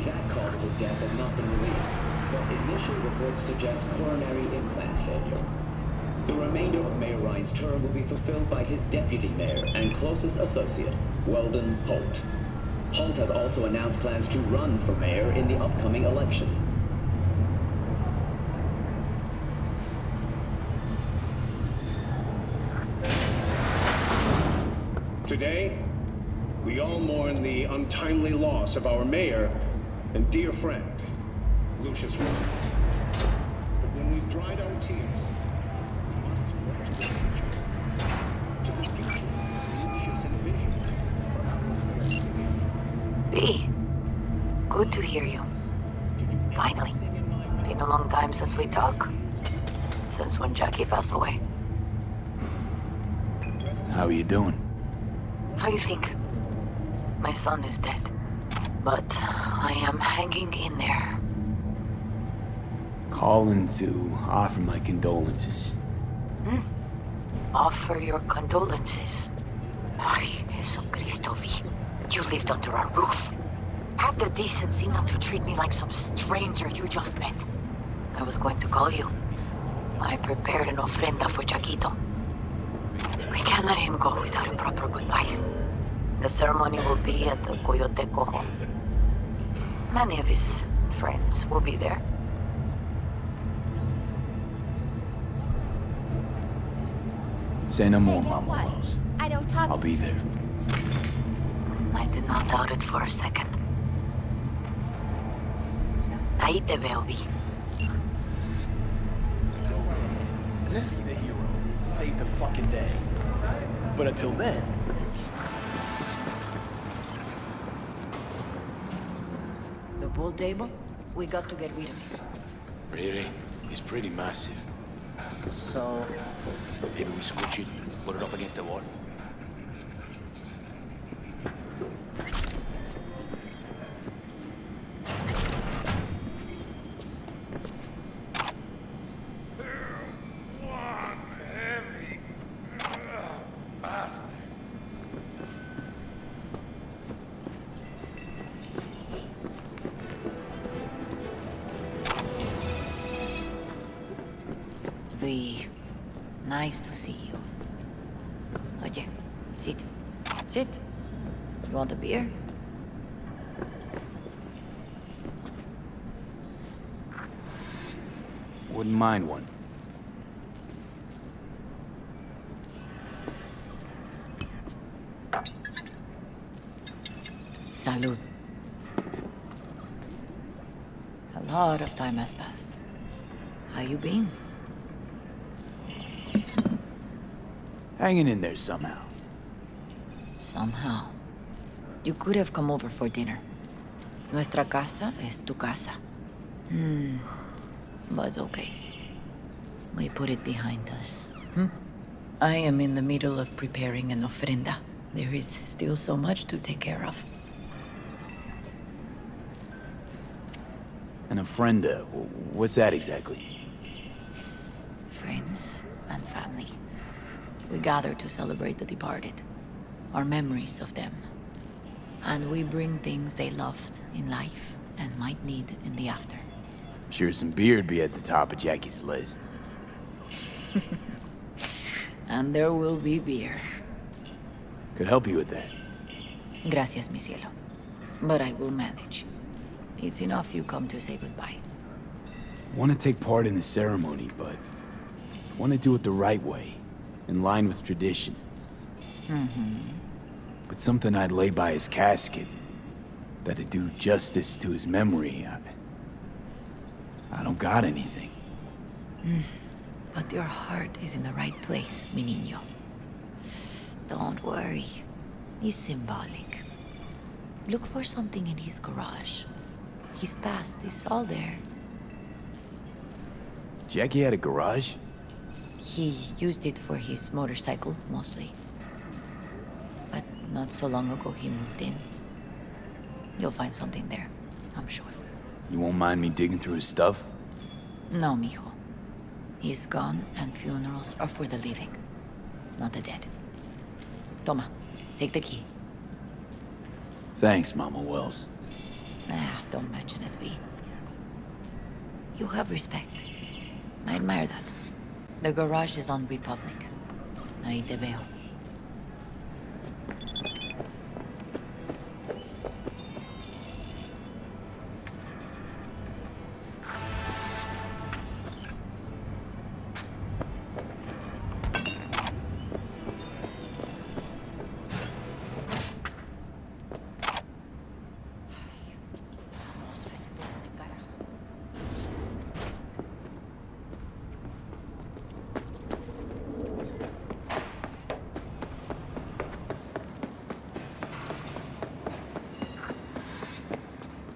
exact cause of his death has not been released, but initial reports suggest coronary implant failure. The remainder of Mayor Ryan's term will be fulfilled by his deputy mayor and closest associate, Weldon Holt. Holt has also announced plans to run for mayor in the upcoming election. Today, we all mourn the untimely loss of our mayor and dear friend, Lucius Ryan. But when we've dried our tears, we must look to the future. To the future Lucius envisioned for our fair city. B, good to hear you. Finally. Been a long time since we talked. Since when Jackie passed away. How are you doing? How you think? My son is dead. But I am hanging in there. Calling to offer my condolences. Offer your condolences. Ay, Jesucristo, V. You lived under our roof. Have the decency not to treat me like some stranger you just met. I was going to call you. I prepared an ofrenda for Jaquito. We can't let him go without a proper goodbye. The ceremony will be at the Coyote Cojo. Many of his friends will be there. Say no more, Mama Wells. I don't talk. I'll be there. I did not doubt it for a second. Ahí te veo, V. Be the hero. Save the fucking day. But until then... The pool table? We got to get rid of it. Really? It's pretty massive. So... Maybe we squish it, put it up against the wall. V, nice to see you. Oye, sit. Sit. You want a beer? Wouldn't mind one. Salud. A lot of time has passed. How you been? Hanging in there somehow. Somehow. You could have come over for dinner. Nuestra casa es tu casa. But okay. We put it behind us. I am in the middle of preparing an ofrenda. There is still so much to take care of. An ofrenda, what's that exactly? Friends and family. We gather to celebrate the departed. Our memories of them. And we bring things they loved in life and might need in the after. Sure some beer'd be at the top of Jackie's list. And there will be beer. Could help you with that. Gracias, mi cielo. But I will manage. It's enough you come to say goodbye. Want to take part in the ceremony, but want to do it the right way, in line with tradition. But something I'd lay by his casket, that'd do justice to his memory. I don't got anything. But your heart is in the right place, mi niño. Don't worry. It's symbolic. Look for something in his garage. His past is all there. Jackie had a garage? He used it for his motorcycle, mostly. But not so long ago he moved in. You'll find something there, I'm sure. You won't mind me digging through his stuff? No, mijo. He's gone and funerals are for the living, not the dead. Toma, take the key. Thanks, Mama Wells. Don't mention it, V. You have respect. I admire that. The garage is on Republic. Ahí te veo.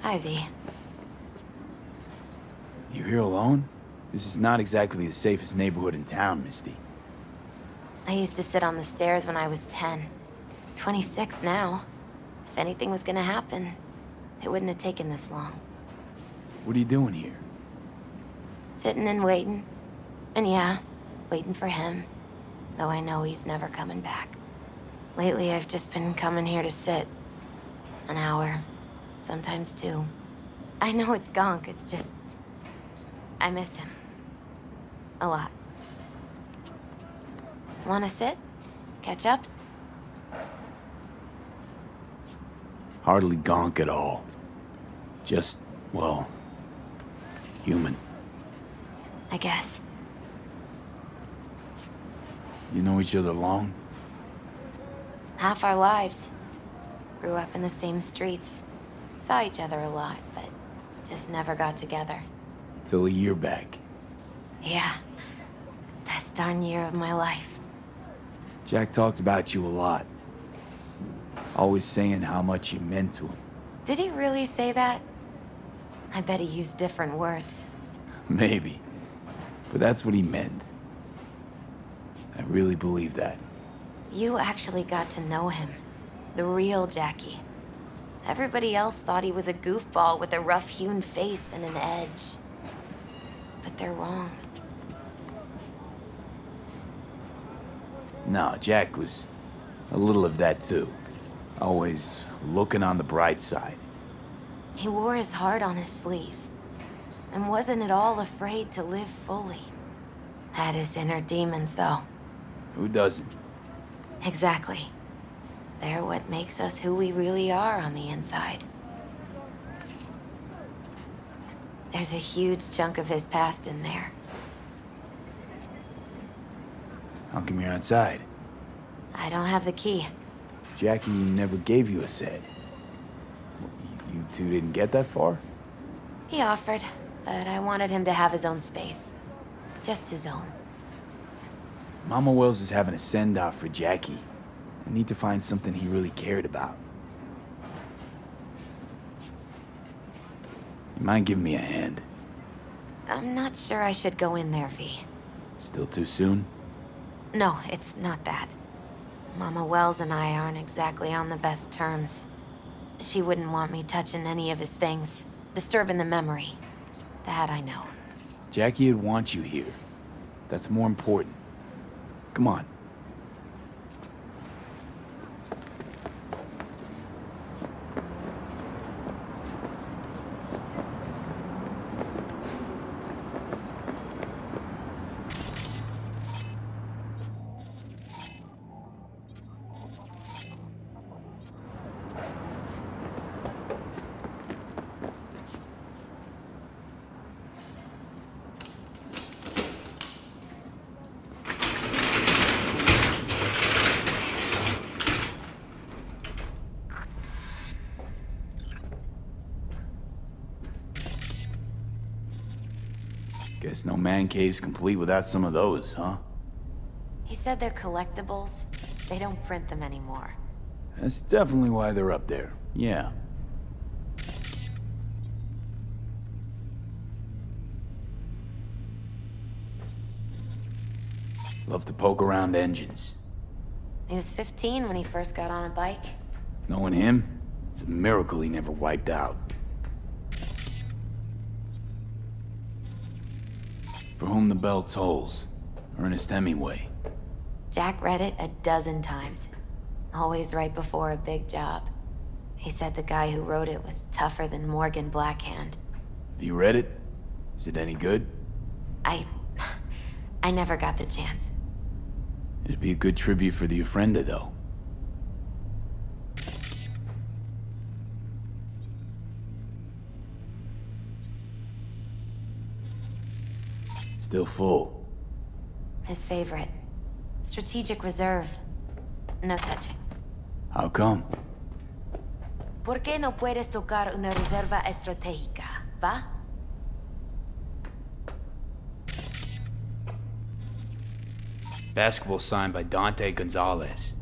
Hi, V. You here alone? This is not exactly the safest neighborhood in town, Misty. I used to sit on the stairs when I was 10. 26 now. If anything was gonna happen, it wouldn't have taken this long. What are you doing here? Sitting and waiting. And yeah, waiting for him. Though I know he's never coming back. Lately, I've just been coming here to sit. An hour. Sometimes 2. I know it's gonk, it's just... I miss him. A lot. Wanna sit? Catch up? Hardly gonk at all. Just, well, human. I guess. You know each other long? Half our lives. Grew up in the same streets. Saw each other a lot, but just never got together. Till a year back. Yeah. Best darn year of my life. Jack talked about you a lot. Always saying how much you meant to him. Did he really say that? I bet he used different words. Maybe. But that's what he meant. I really believe that. You actually got to know him. The real Jackie. Everybody else thought he was a goofball with a rough-hewn face and an edge. But they're wrong. No, Jack was a little of that too. Always looking on the bright side. He wore his heart on his sleeve. And wasn't at all afraid to live fully. Had his inner demons, though. Who doesn't? Exactly. They're what makes us who we really are on the inside. There's a huge chunk of his past in there. How come you're outside? I don't have the key. Jackie never gave you a set. You two didn't get that far? He offered, but I wanted him to have his own space. Just his own. Mama Wells is having a send-off for Jackie. I need to find something he really cared about. You mind giving me a hand? I'm not sure I should go in there, V. Still too soon? No, it's not that. Mama Wells and I aren't exactly on the best terms. She wouldn't want me touching any of his things, disturbing the memory. That I know. Jackie would want you here. That's more important. Come on. Guess no man cave's complete without some of those, huh? He said they're collectibles. They don't print them anymore. That's definitely why they're up there. Yeah. Love to poke around engines. He was 15 when he first got on a bike. Knowing him, it's a miracle he never wiped out. For whom the bell tolls. Ernest Hemingway. Jack read it a dozen times. Always right before a big job. He said the guy who wrote it was tougher than Morgan Blackhand. Have you read it? Is it any good? I never got the chance. It'd be a good tribute for the Ofrenda, though. Still full. His favorite. Strategic reserve. No touching. How come? ¿Por qué no puedes tocar una reserva estratégica, va? Basketball signed by Dante Gonzalez.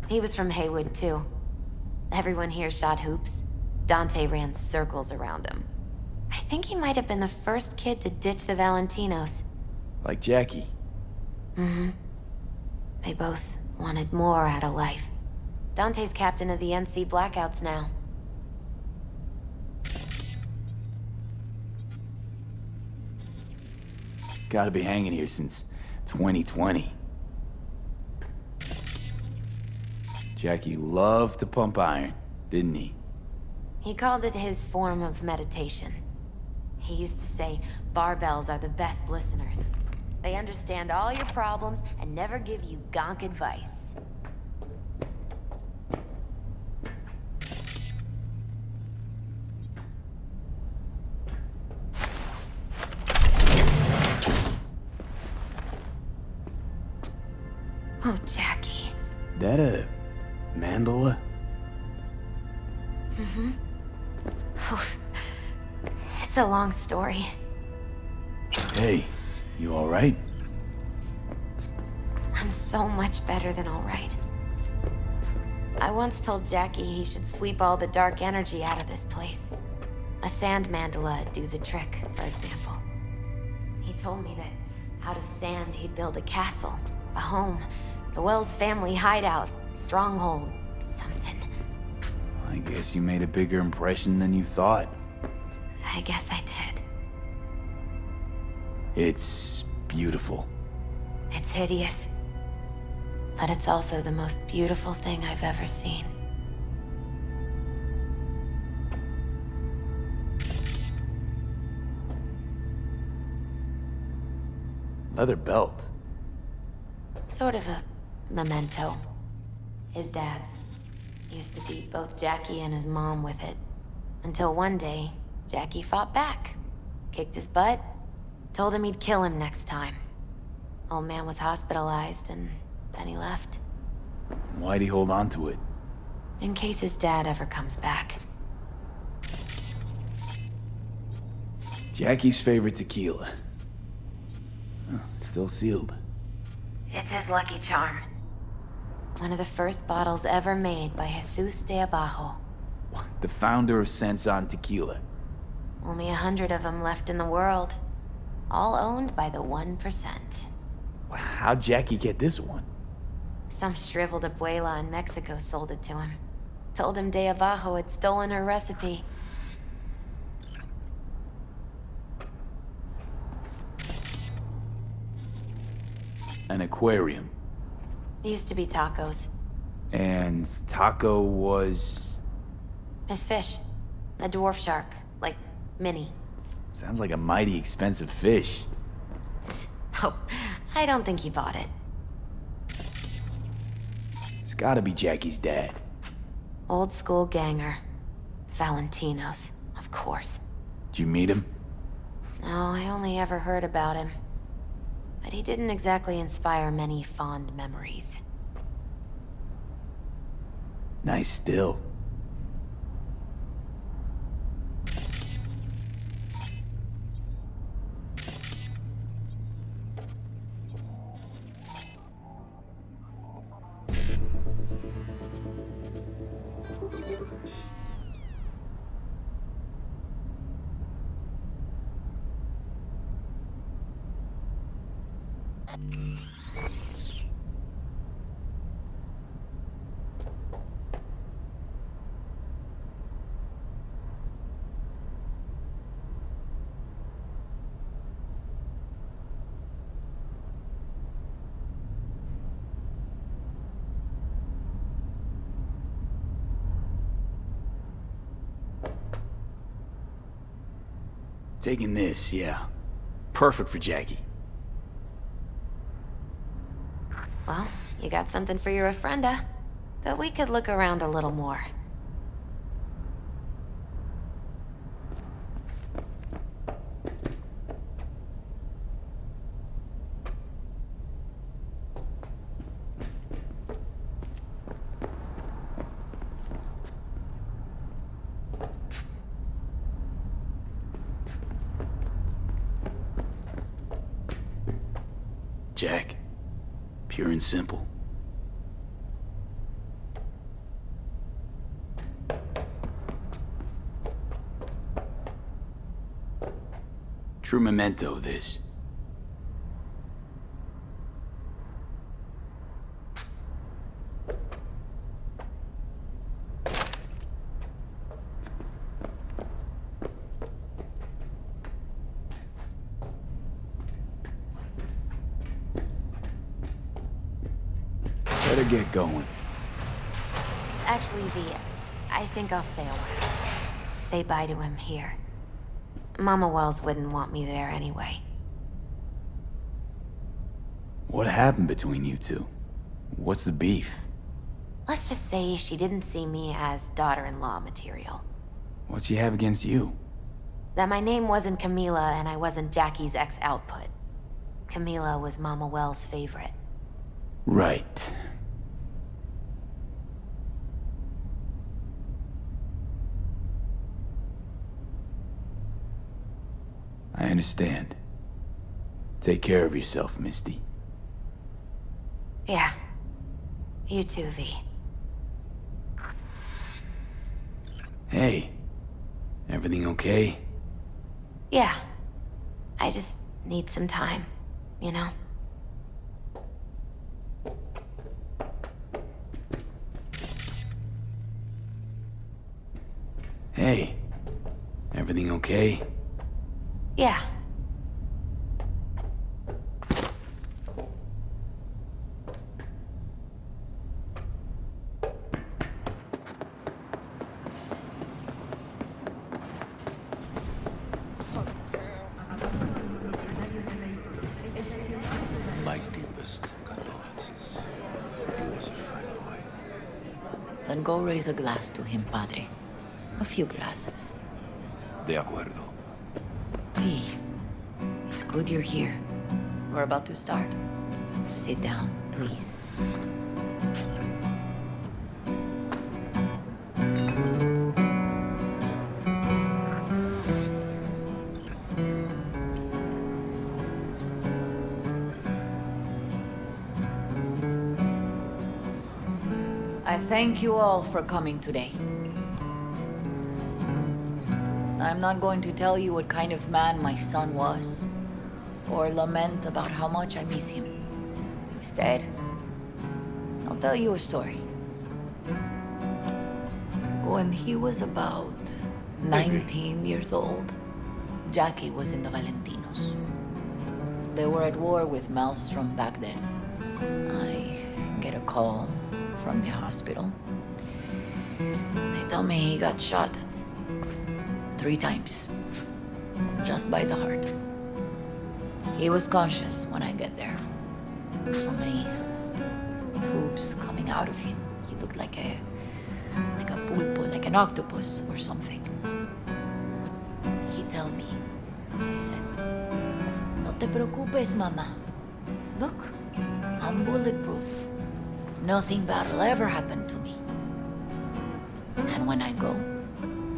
He was from Haywood, too. Everyone here shot hoops. Dante ran circles around him. I think he might have been the first kid to ditch the Valentinos. Like Jackie. Mm-hmm. They both wanted more out of life. Dante's captain of the NC Blackouts now. Gotta be hanging here since 2020. Jackie loved to pump iron, didn't he? He called it his form of meditation. He used to say barbells are the best listeners. They understand all your problems and never give you gonk advice. Oh, Jackie. That a mandala? Mm-hmm. Oh, it's a long story. Hey, you alright? I'm so much better than all right. I once told Jackie he should sweep all the dark energy out of this place. A sand mandala do the trick, for example. He told me that out of sand he'd build a castle, a home, the Wells family hideout, stronghold, something. I guess you made a bigger impression than you thought. I guess I did. It's beautiful. It's hideous. But it's also the most beautiful thing I've ever seen. Leather belt. Sort of a memento. His dad's. Used to beat both Jackie and his mom with it. Until one day, Jackie fought back. Kicked his butt. Told him he'd kill him next time. Old man was hospitalized and then he left. Why'd he hold on to it? In case his dad ever comes back. Jackie's favorite tequila. Oh, still sealed. It's his lucky charm. One of the first bottles ever made by Jesus de Abajo. The founder of Sensan Tequila. Only 100 of them left in the world. All owned by the 1%. How'd Jackie get this one? Some shriveled abuela in Mexico sold it to him. Told him de Abajo had stolen her recipe. An aquarium. Used to be tacos. And Taco was... His fish. A dwarf shark. Like, mini. Sounds like a mighty expensive fish. Oh, I don't think he bought it. It's gotta be Jackie's dad. Old school ganger. Valentinos, of course. Did you meet him? No, I only ever heard about him. But he didn't exactly inspire many fond memories. Nice still. Taking this, yeah. Perfect for Jackie. Well, you got something for your ofrenda. But we could look around a little more. Jack. Pure and simple. True memento, this. Better get going. Actually, V, I think I'll stay a while. Say bye to him here. Mama Wells wouldn't want me there anyway. What happened between you two? What's the beef? Let's just say she didn't see me as daughter-in-law material. What she have against you? That my name wasn't Camila and I wasn't Jackie's ex-output. Camila was Mama Wells' favorite. Right. I understand. Take care of yourself, Misty. Yeah. You too, V. Hey. Everything okay? Yeah. I just need some time, you know? Hey. Everything okay? Yeah. My deepest condolences. He was a fine boy. Then go raise a glass to him, Padre. A few glasses. De acuerdo. Hey, it's good you're here. We're about to start. Sit down, please. I thank you all for coming today. I'm not going to tell you what kind of man my son was, or lament about how much I miss him. Instead, I'll tell you a story. When he was about 19 years old, Jackie was in the Valentinos. They were at war with Maelstrom back then. I get a call from the hospital. They tell me he got shot 3 times, just by the heart. He was conscious when I get there. So many tubes coming out of him. He looked like a pulpo, like an octopus or something. He tell me, he said, "No te preocupes, mama. Look, I'm bulletproof. Nothing bad will ever happen to me." And when I go,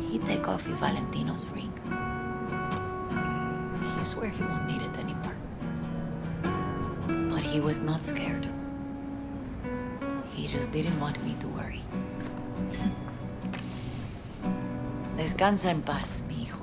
he take off his Valentino's ring. He swear he won't need it anymore. But he was not scared. He just didn't want me to worry. Descansa en paz, mi hijo.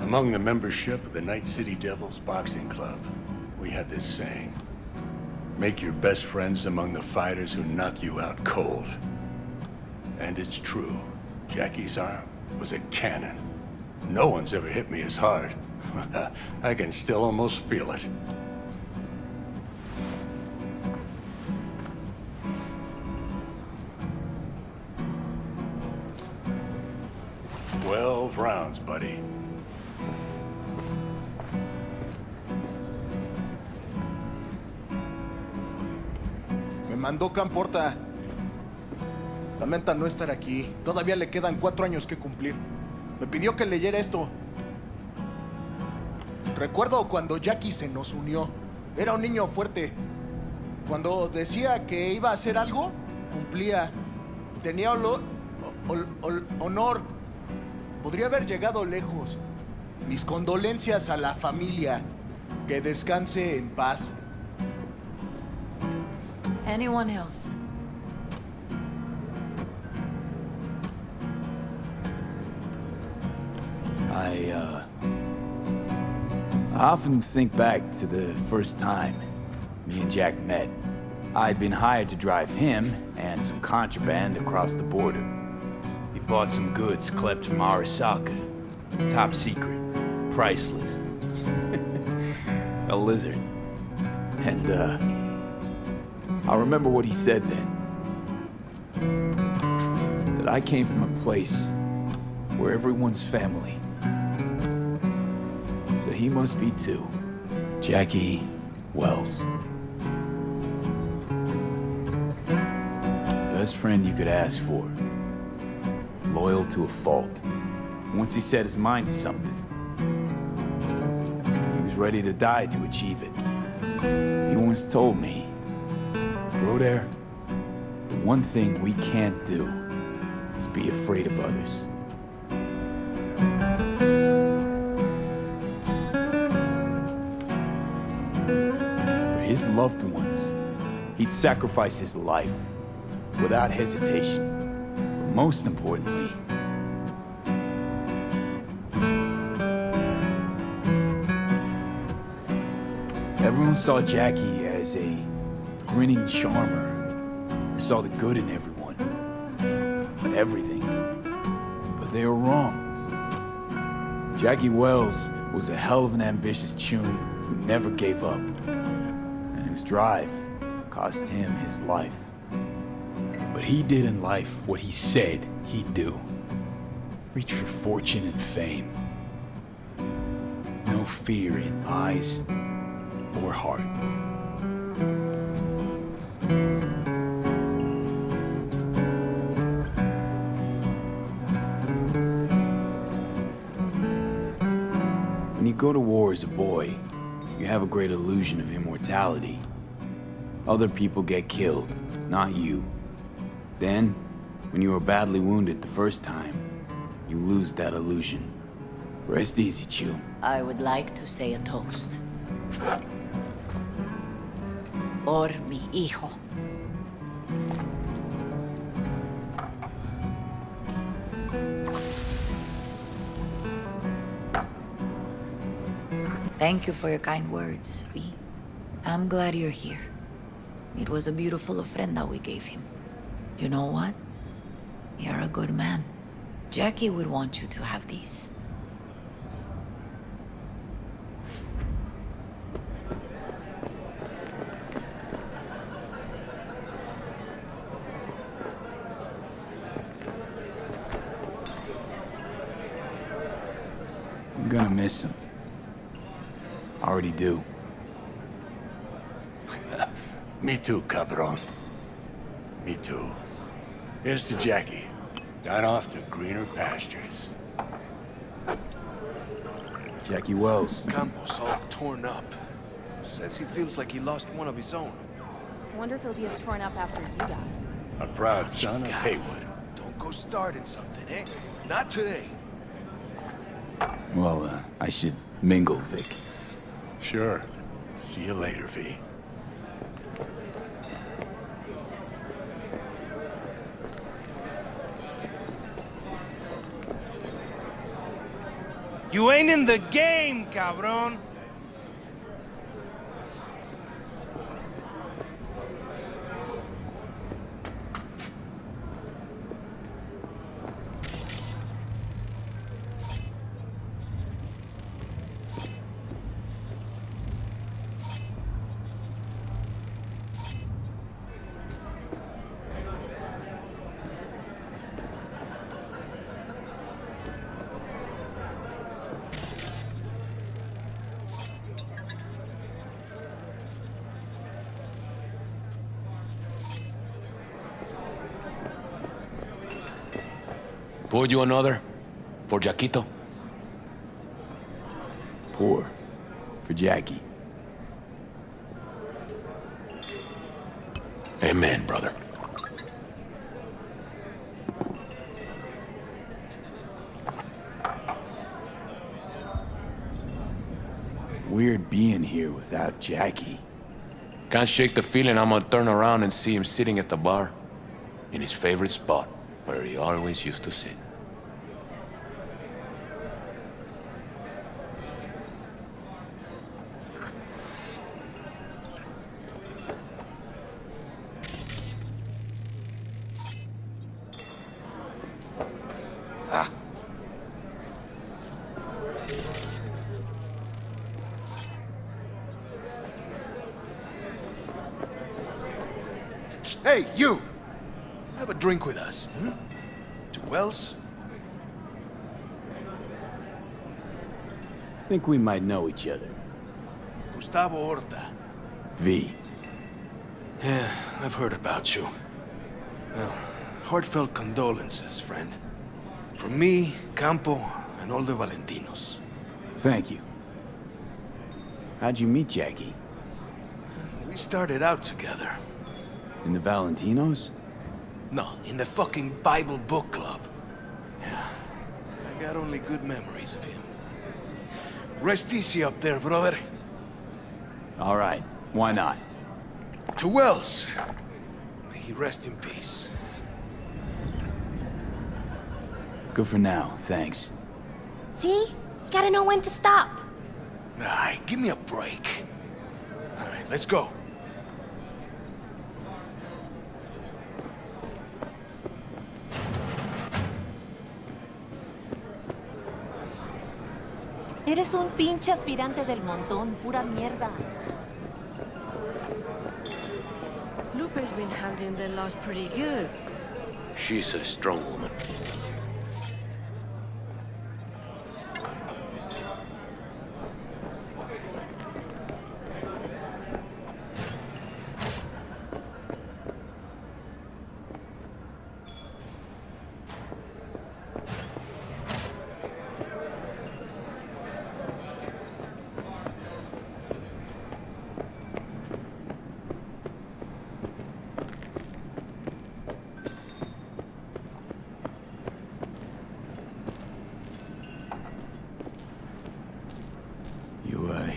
Among the membership of the Night City Devils Boxing Club, we had this saying: make your best friends among the fighters who knock you out cold. And it's true. Jackie's arm was a cannon. No one's ever hit me as hard. I can still almost feel it. $12 rounds, buddy. Me mandó Camporta. Lamenta no estar aquí. Todavía le quedan 4 años que cumplir. Me pidió que leyera esto. Recuerdo cuando Jackie se nos unió. Era un niño fuerte. Cuando decía que iba a hacer algo, cumplía. Tenía honor. Podría haber llegado lejos. Mis condolencias a la familia. Que descanse en paz. Anyone else? I often think back to the first time me and Jack met. I'd been hired to drive him and some contraband across the border. He bought some goods klept from ASROCK. Top secret. Priceless. A lizard. And, I remember what he said then. That I came from a place where everyone's family. So he must be too. Jackie Wells. Best friend you could ask for. Loyal to a fault. Once he set his mind to something, he was ready to die to achieve it. He once told me, "Bro there, the one thing we can't do is be afraid of others." For his loved ones, he'd sacrifice his life without hesitation. But most importantly, everyone saw Jackie as a grinning charmer who saw the good in everyone. Everything. But they were wrong. Jackie Wells was a hell of an ambitious tune who never gave up, and whose drive cost him his life. But he did in life what he said he'd do. Reach for fortune and fame. No fear in eyes or heart. When you go to war as a boy, you have a great illusion of immortality. Other people get killed, not you. Then, when you are badly wounded the first time, you lose that illusion. Rest easy, Chew. I would like to say a toast. Por mi hijo. Thank you for your kind words, V. I'm glad you're here. It was a beautiful ofrenda we gave him. You know what? You're a good man. Jackie would want you to have these. I'm gonna miss him. I already do. Me too, cabron. Me too. Here's to Jackie. Down off to greener pastures. Jackie Wells. Campos all torn up. Says he feels like he lost one of his own. Wonder if he'll be as torn up after you die. A proud son of Haywood. Don't go starting something, eh? Not today. Well, I should mingle, Vic. Sure. See you later, V. You ain't in the game, cabron. Pour you another? For Jaquito? Pour. For Jackie. Amen, brother. Weird being here without Jackie. Can't shake the feeling I'm gonna turn around and see him sitting at the bar. In his favorite spot, where he always used to sit. Hey, you! Have a drink with us, hmm? Two Wells? Think we might know each other. Gustavo Horta. V. Yeah, I've heard about you. Well, heartfelt condolences, friend. From me, Campo, and all the Valentinos. Thank you. How'd you meet Jackie? We started out together. In the Valentinos? No, in the fucking Bible book club. Yeah, I got only good memories of him. Rest easy up there, brother. All right, why not? To Wells. May he rest in peace. Good for now, thanks. See? You gotta know when to stop. Ay, give me a break. All right, let's go. Eres un pinche aspirante del montón, pura mierda. Lupe's been handling the loss pretty good. She's a strong woman.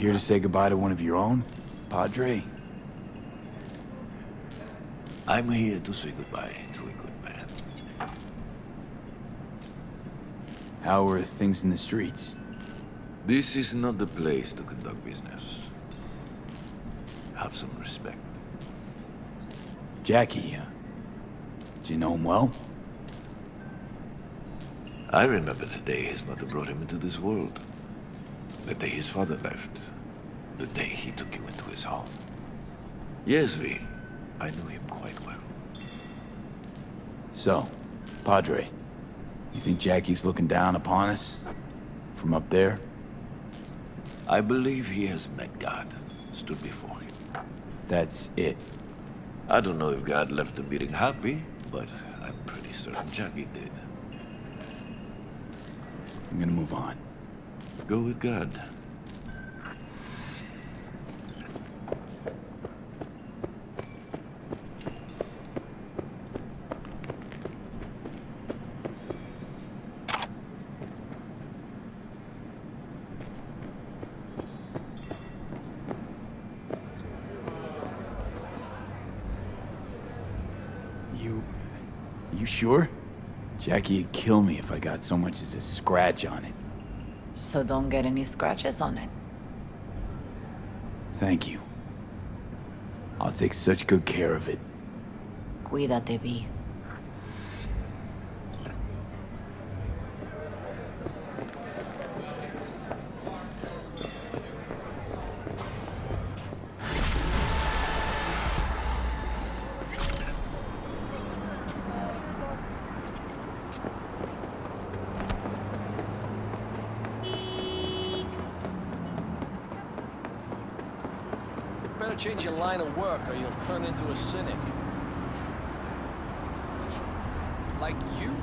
Here to say goodbye to one of your own, Padre? I'm here to say goodbye to a good man. How are things in the streets? This is not the place to conduct business. Have some respect. Jackie, do you know him well? I remember the day his mother brought him into this world. The day his father left. The day he took you into his home. Yes, V. I knew him quite well. So, Padre, you think Jackie's looking down upon us? From up there? I believe he has met God, stood before him. That's it. I don't know if God left the meeting happy, but I'm pretty certain Jackie did. I'm gonna move on. Go with God. You sure? Jackie'd kill me if I got so much as a scratch on it. So don't get any scratches on it. Thank you. I'll take such good care of it. Cuídate, Vi. Better change your line of work or you'll turn into a cynic. Like you?